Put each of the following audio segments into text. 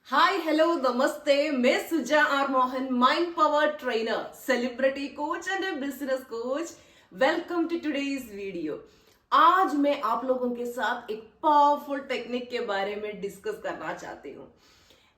हाय hello नमस्ते। मैं Suja R Mohan, mind power trainer, celebrity coach and business coach. Welcome to today's video. आज मैं आप लोगों के साथ एक पावरफुल टेक्निक के बारे में डिस्कस करना चाहती हूँ।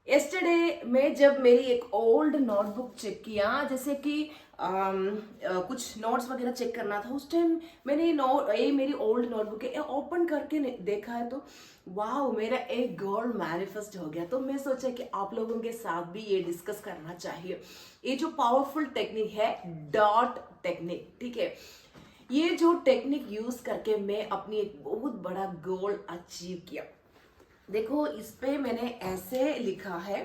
यस्टरडे में जब मेरी एक ओल्ड नोटबुक चेक किया, जैसे कि कुछ नोट्स वगैरह चेक करना था, उस टाइम मैंने ये मेरी ओल्ड नोटबुक है ओपन करके देखा है तो वाह, मेरा एक गोल मैनिफेस्ट हो गया। तो मैं सोचा कि आप लोगों के साथ भी ये डिस्कस करना चाहिए। ये जो पावरफुल टेक्निक है, डॉट टेक्निक, ठीक है। ये जो टेक्निक यूज करके मैं अपनी एक बहुत बड़ा गोल अचीव किया। देखो, इस पे मैंने ऐसे लिखा है,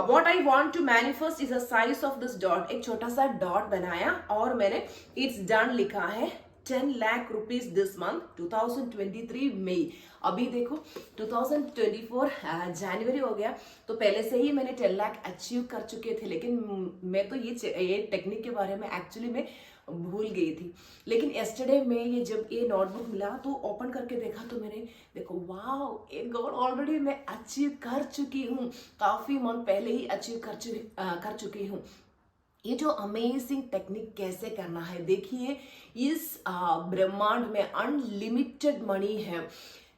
what I want to manifest is a size of this dot. एक छोटा सा डॉट बनाया और मैंने इट्स डन लिखा है। 10 लाख रुपीज दिस मंथ 2023 मई। अभी देखो 2024 जनवरी हो गया, तो पहले से ही मैंने 10 लाख अचीव कर चुके थे। लेकिन मैं तो ये टेक्निक के बारे में एक्चुअली मैं भूल गई थी। लेकिन एस्टरडे में ये जब ये नोटबुक मिला तो ओपन करके देखा तो मैंने देखो वाह, एक गोल ऑलरेडी मैं अचीव कर चुकी हूँ। काफी मंथ पहले ही अचीव कर चुकी हूँ। ये जो अमेजिंग टेक्निक कैसे करना है देखिए। इस ब्रह्मांड में अनलिमिटेड मनी है।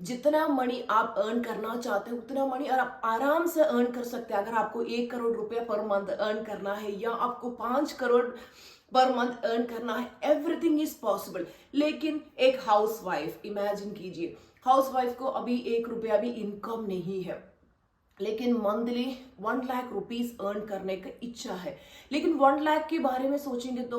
जितना मनी आप अर्न करना चाहते हैं उतना मनी और आप आराम से अर्न कर सकते हैं। अगर आपको 1 करोड़ रुपया पर मंथ अर्न करना है या आपको 5 करोड़ पर मंथ अर्न करना है, एवरीथिंग इज पॉसिबल। लेकिन एक हाउसवाइफ इमेजिन कीजिए, हाउसवाइफ को अभी 1 रुपया भी इनकम नहीं है, लेकिन मंथली 1 लाख रुपीज अर्न करने की इच्छा है। लेकिन 1 लाख के बारे में सोचेंगे तो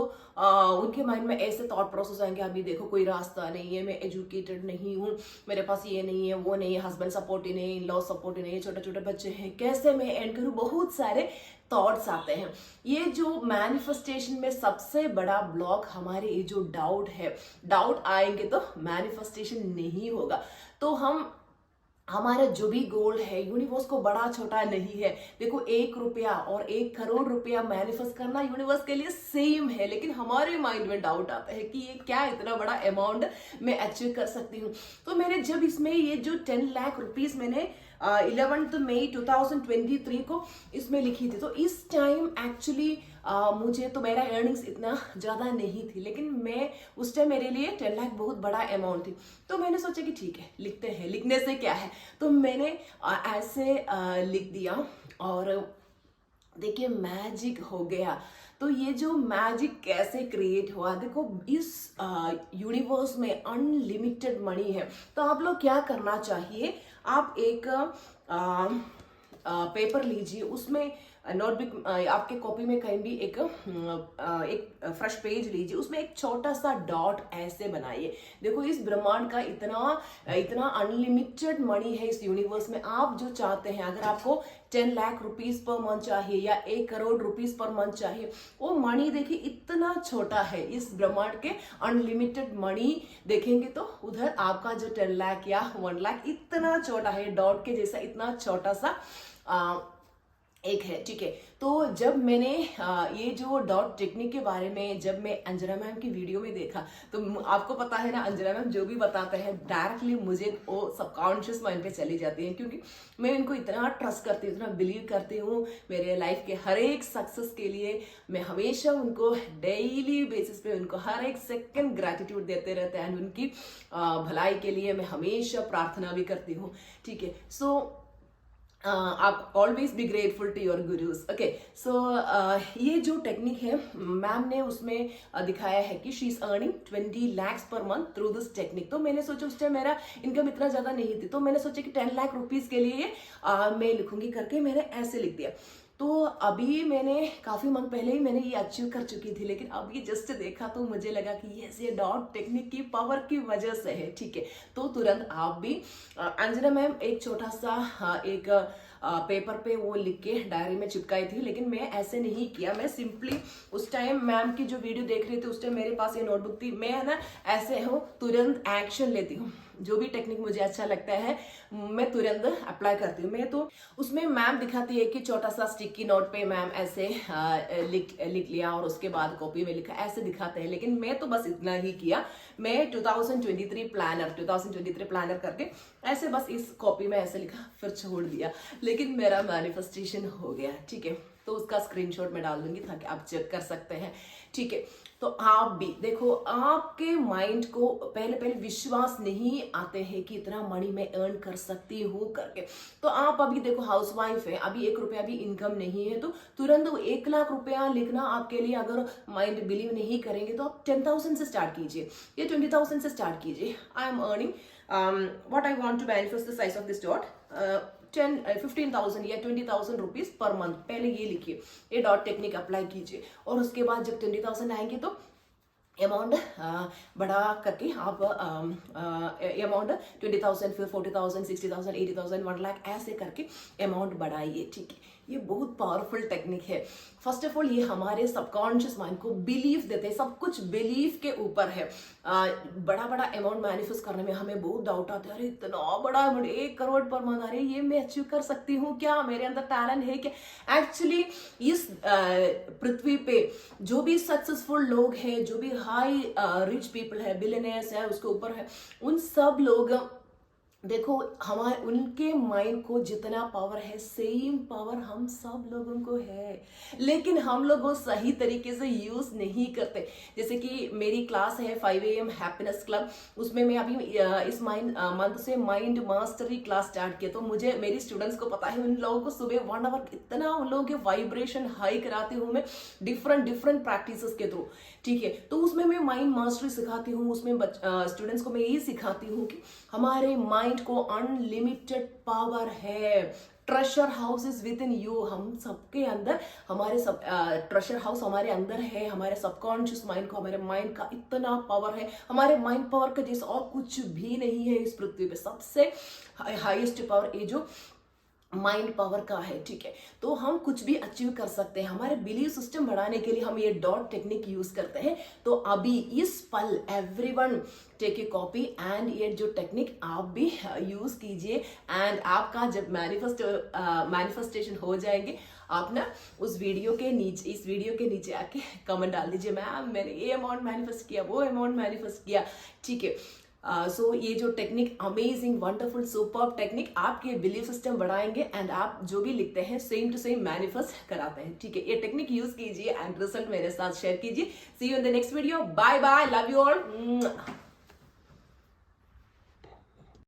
उनके माइंड में ऐसे थॉट प्रोसेस आएंगे, अभी देखो कोई रास्ता नहीं है, मैं एजुकेटेड नहीं हूँ, मेरे पास ये नहीं है, वो नहीं है, हस्बैंड सपोर्ट ही नहीं, लॉ सपोर्ट ही नहीं, छोटे छोटे बच्चे हैं, कैसे मैं एंड करूँ, बहुत सारे थॉट्स आते हैं। ये जो मैनिफेस्टेशन में सबसे बड़ा ब्लॉक हमारे ये जो डाउट है, डाउट आएंगे तो मैनिफेस्टेशन नहीं होगा। तो हमारा जो भी गोल है, यूनिवर्स को बड़ा छोटा नहीं है। देखो, 1 रुपया और 1 करोड़ रुपया मैनिफेस्ट करना यूनिवर्स के लिए सेम है, लेकिन हमारे माइंड में डाउट आता है कि ये क्या इतना बड़ा अमाउंट मैं अचीव कर सकती हूँ। तो मैंने जब इसमें ये जो 10 लाख रुपीज मैंने 11 मई 2023 को इसमें लिखी थी, तो इस टाइम एक्चुअली मुझे तो मेरा अर्निंग्स इतना ज़्यादा नहीं थी, लेकिन मैं उस टाइम मेरे लिए 10 लाख बहुत बड़ा अमाउंट थी। तो मैंने सोचा कि ठीक है, लिखते हैं, लिखने से क्या है। तो मैंने ऐसे लिख दिया और देखिए मैजिक हो गया। तो ये जो मैजिक कैसे क्रिएट हुआ, देखो इस यूनिवर्स में अनलिमिटेड मनी है। तो आप लोग क्या करना चाहिए, आप एक पेपर लीजिए, उसमें नोटबुक, आपके कॉपी में कहीं भी एक फ्रेश पेज लीजिए, उसमें एक छोटा सा डॉट ऐसे बनाइए। देखो, इस ब्रह्मांड का इतना इतना अनलिमिटेड मनी है इस यूनिवर्स में। आप जो चाहते हैं, अगर आपको 10 लाख रुपीज पर मंथ चाहिए या 1 करोड़ रुपीज पर मंथ चाहिए, वो मनी देखिए इतना छोटा है। इस ब्रह्मांड के अनलिमिटेड मनी देखेंगे तो उधर आपका जो 10 लाख या 1 लाख इतना छोटा है, डॉट के जैसा इतना छोटा सा एक है, ठीक है। तो जब मैंने ये जो डॉट टेक्निक के बारे में जब मैं अंजना मैम की वीडियो में देखा, तो आपको पता है ना, अंजना मैम जो भी बताते हैं डायरेक्टली मुझे वो सबकॉन्शियस माइंड पे चली जाती हैं, क्योंकि मैं उनको इतना ट्रस्ट करती हूँ, इतना बिलीव करती हूँ। मेरे लाइफ के हर एक सक्सेस के लिए मैं हमेशा उनको डेली बेसिस पे उनको हर एक सेकंड ग्रेटिट्यूड देते रहते हैं, उनकी भलाई के लिए मैं हमेशा प्रार्थना भी करती हूँ, ठीक है। सो आप always be grateful to your gurus, okay. So ये जो टेक्निक है मैम ने उसमें दिखाया है कि she is earning 20 lakhs per month through this technique. तो मैंने सोचा, उस टाइम मेरा इनकम इतना ज्यादा नहीं थी, तो मैंने सोचा कि 10 लाख रुपीज के लिए मैं लिखूंगी करके मैंने ऐसे लिख दिया। तो अभी मैंने काफी मंथ पहले ही मैंने ये अचीव कर चुकी थी, लेकिन अभी जस्ट देखा तो मुझे लगा कि ये डॉट टेक्निक की पावर की वजह से है, ठीक है। तो तुरंत आप भी अंजना मैम एक छोटा सा एक पेपर पे वो लिख के डायरी में चिपकाई थी, लेकिन मैं ऐसे नहीं किया। मैं सिंपली उस टाइम मैम की जो वीडियो देख रही थी, उस टाइम मेरे पास ये नोटबुक थी, मैं ना ऐसे हूँ, तुरंत एक्शन लेती हूँ। जो भी टेक्निक मुझे अच्छा लगता है मैं तुरंत अप्लाई करती हूँ। मैं तो उसमें मैम दिखाती है कि छोटा सा स्टिकी नोट पे मैम ऐसे लिख लिया और उसके बाद कॉपी में लिखा, ऐसे दिखाते हैं। लेकिन मैं तो बस इतना ही किया। मैं 2023 प्लानर करके ऐसे बस इस कॉपी में ऐसे लिखा फिर छोड़ दिया, लेकिन मेरा मैनिफेस्टेशन हो गया। ठीक है, तो उसका स्क्रीनशॉट मैं डाल दूंगी ताकि आप चेक कर सकते हैं। ठीक है, तो आप भी देखो, आपके माइंड को पहले पहले विश्वास नहीं आते हैं कि इतना मनी मैं अर्न कर सकती हूँ करके। तो आप अभी देखो हाउसवाइफ है, अभी 1 रुपया भी इनकम नहीं है, तो तुरंत 1 लाख रुपया लिखना आपके लिए अगर माइंड बिलीव नहीं करेंगे तो आप 10,000 से स्टार्ट कीजिए या 20,000 से स्टार्ट कीजिए। I am earning what I want to manifest the size of this dot 15,000 या 20,000 रुपीज पर मंथ, पहले ये लिखिए, ये डॉट टेक्निक अप्लाई कीजिए, और उसके बाद जब 20,000 आएंगे तो अमाउंट बढ़ा करके आप अमाउंट 20,000, फिर 40,000, 60,000, 80,000, 1 लाख ऐसे करके अमाउंट बढ़ाइए। ठीक है, ये बहुत पावरफुल टेक्निक है। फर्स्ट ऑफ ऑल ये हमारे सबकॉन्शियस माइंड को बिलीफ देते हैं, सब कुछ बिलीफ के ऊपर है। बड़ा बड़ा अमाउंट मैनिफेस्ट करने में हमें बहुत डाउट आता है, अरे इतना बड़ा अमाउंट 1 करोड़ पर मंथ, अरे ये मैं अचीव कर सकती हूँ क्या, मेरे अंदर टैलेंट है क्या। एक्चुअली इस पृथ्वी पे जो भी सक्सेसफुल लोग हैं, जो भी हाई रिच पीपल है, बिलियनर्स है, उसके ऊपर है, उन सब लोग देखो, हमारे उनके माइंड को जितना पावर है सेम पावर हम सब लोगों को है, लेकिन हम लोग वो सही तरीके से यूज नहीं करते। जैसे कि मेरी क्लास है 5 AM हैप्पीनेस क्लब, उसमें मैं अभी इस मंथ से माइंड मास्टरी क्लास स्टार्ट किया। तो मुझे मेरी स्टूडेंट्स को पता है, उन लोगों को सुबह 1 आवर इतना उन लोगों के वाइब्रेशन हाई कराती हूँ मैं डिफरेंट प्रैक्टिसेस के थ्रू। ठीक है, तो उसमें मैं माइंड मास्टरी सिखाती हूँ, उसमें स्टूडेंट्स को मैं ये सिखाती हूँ कि हमारे माइंड को अनलिमिटेड पावर है। Treasure house is with in you, हम सबके अंदर, हमारे सब ट्रेजर हाउस हमारे अंदर है। हमारे सबकॉन्शियस माइंड को, हमारे माइंड का इतना पावर है, हमारे माइंड पावर का जैसा और कुछ भी नहीं है इस पृथ्वी पे। सबसे हाईएस्ट पावर ये जो माइंड पावर का है। ठीक है, तो हम कुछ भी अचीव कर सकते हैं। हमारे बिलीव सिस्टम बढ़ाने के लिए हम ये डॉट टेक्निक यूज करते हैं। तो अभी इस पल everyone take a copy and ये जो टेक्निक आप भी यूज कीजिए, एंड आपका जब मैनिफेस्टेशन हो जाएंगे, आप ना उस वीडियो के नीचे, इस वीडियो के नीचे आके कमेंट डाल दीजिए, मैम मैंने ये अमाउंट मैनिफेस्ट किया, वो अमाउंट मैनिफेस्ट किया। ठीक है, सो ये जो technique amazing wonderful superb technique आपके बिलीफ सिस्टम बढ़ाएंगे, एंड आप जो भी लिखते हैं सेम टू सेम मैनिफेस्ट कराते हैं। ठीक है, ये टेक्निक यूज कीजिए एंड रिजल्ट मेरे साथ शेयर कीजिए। See you in the next video, bye bye, love you all.